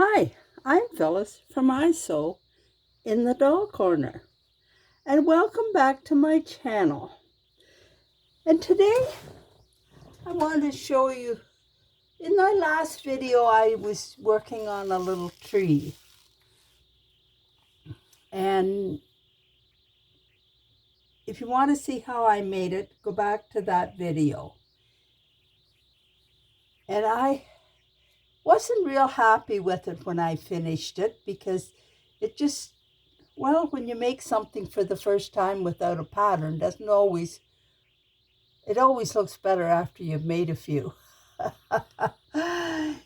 Hi, I'm Phyllis from I Sew in the Doll Corner, and welcome back to my channel. And today I want to show you, in my last video I was working on a little tree, and if you want to see how I made it, go back to that video. And I wasn't real happy with it when I finished it, because it just, well, when you make something for the first time without a pattern, it always looks better after you've made a few.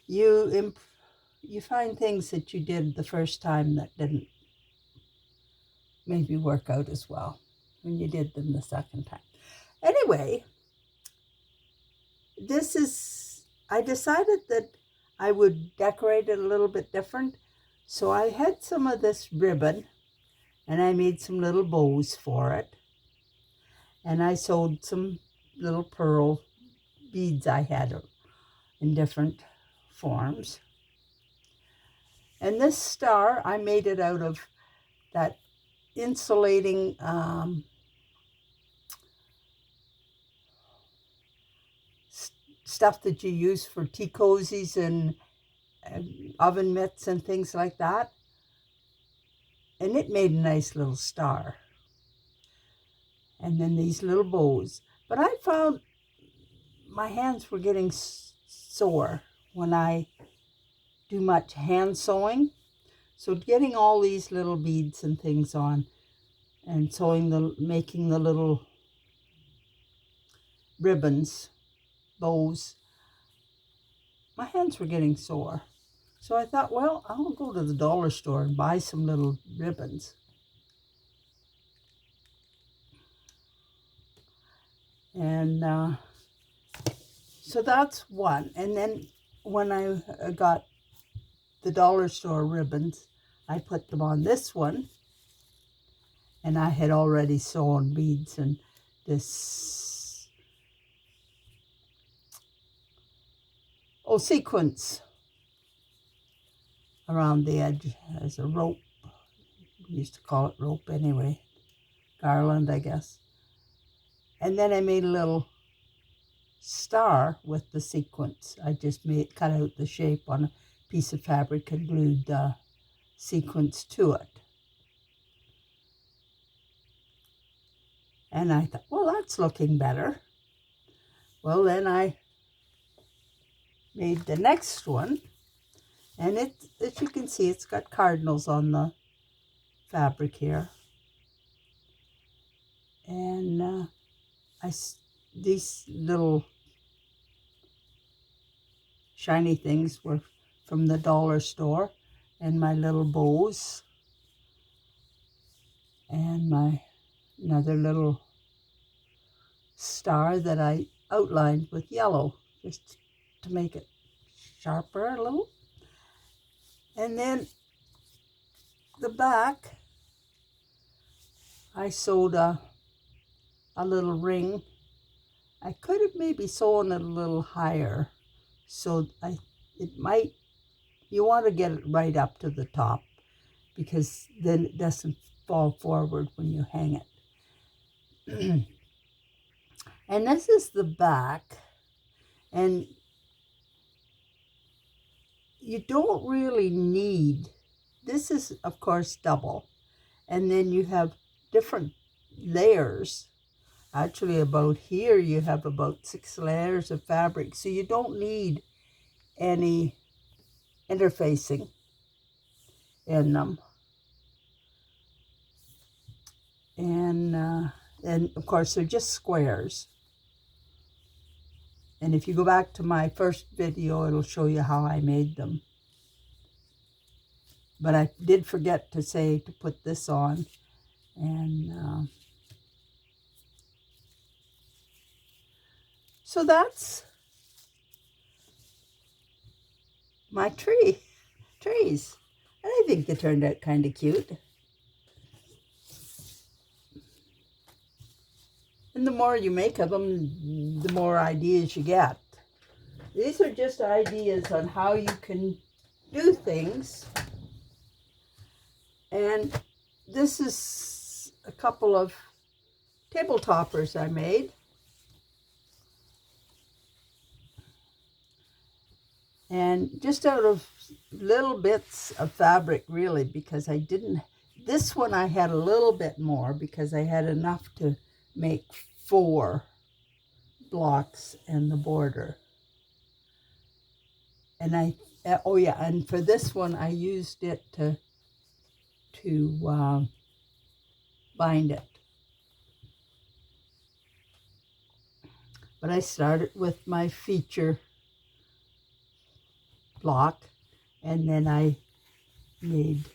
You find things that you did the first time that didn't maybe work out as well when you did them the second time. Anyway, I decided that I would decorate it a little bit different. So I had some of this ribbon and I made some little bows for it. And I sewed some little pearl beads I had in different forms. And this star, I made it out of that insulating stuff that you use for tea cozies and oven mitts and things like that. And it made a nice little star. And then these little bows. But I found my hands were getting sore when I do much hand sewing. So getting all these little beads and things on and making the little ribbons, bows, my hands were getting sore. So I thought, well, I'll go to the dollar store and buy some little ribbons. And so that's one. And then when I got the dollar store ribbons, I put them on this one. And I had already sewn beads and this sequins around the edge as a rope. We used to call it rope anyway. Garland, I guess. And then I made a little star with the sequins. I just cut out the shape on a piece of fabric and glued the sequins to it. And I thought, well, that's looking better. Well, then I made the next one. And as you can see, it's got cardinals on the fabric here. And these little shiny things were from the dollar store, and my little bows, and another little star that I outlined with yellow just to make it sharper a little. And then the back, I sewed a little ring. I could have maybe sewn it a little higher, so you want to get it right up to the top, because then it doesn't fall forward when you hang it. And this is the back, and you don't really need, this is of course double, and then you have different layers. Actually, about here you have about 6 layers of fabric, so you don't need any interfacing in them. And of course they're just squares. And if you go back to my first video, it'll show you how I made them. But I did forget to say to put this on. And so that's my trees. And I think they turned out kind of cute. And the more you make of them, the more ideas you get. These are just ideas on how you can do things. And this is a couple of table toppers I made. And just out of little bits of fabric, really, because I didn't, this one I had a little bit more because I had enough to make 4 blocks and the border. And oh yeah, and for this one I used it to bind it. But I started with my feature block, and then I made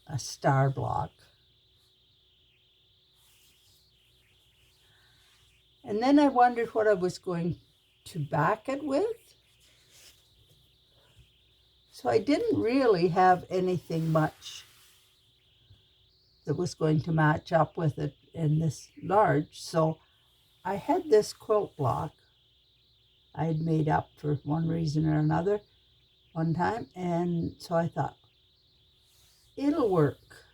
a star block. And then I wondered what I was going to back it with. So I didn't really have anything much that was going to match up with it in this large. So I had this quilt block I had made up for one reason or another one time. And so I thought, it'll work.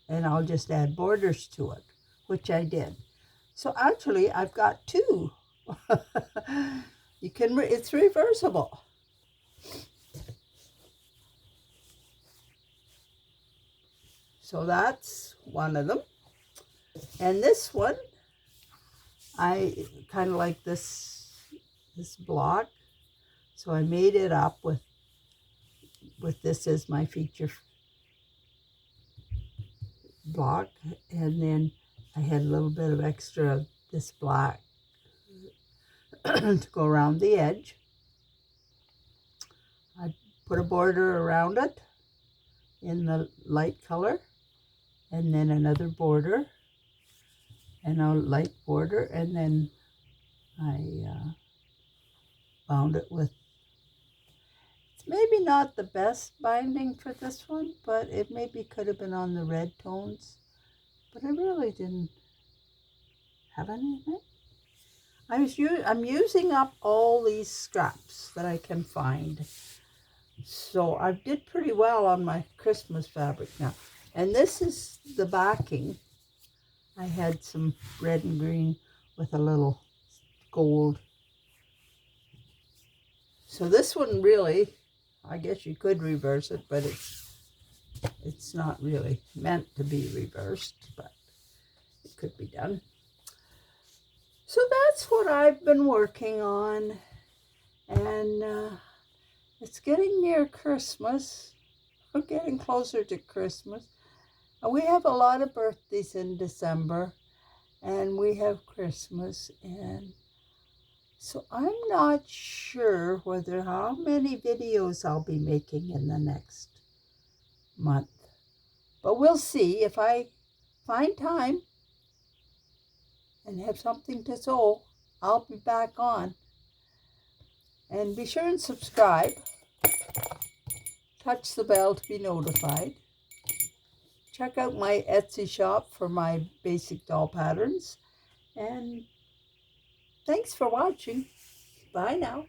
And I'll just add borders to it, which I did. So actually, I've got 2. It's reversible. So that's one of them. And this one, I kind of like this block. So I made it up with this as my feature block. And then I had a little bit of extra of this black to go around the edge. I put a border around it in the light color, and then another border and a light border, and then I bound it with, it's maybe not the best binding for this one, but it maybe could have been on the red tones, but I really didn't have anything. I'm using up all these scraps that I can find. So I did pretty well on my Christmas fabric now. And this is the backing. I had some red and green with a little gold. So this one really, I guess you could reverse it, but it's not really meant to be reversed, but it could be done. So that's what I've been working on. And it's getting near Christmas. We're getting closer to Christmas. We have a lot of birthdays in December, and we have Christmas. And so I'm not sure how many videos I'll be making in the next month. But we'll see. If I find time and have something to sew, I'll be back on. And be sure and subscribe. Touch the bell to be notified. Check out my Etsy shop for my basic doll patterns. And thanks for watching. Bye now.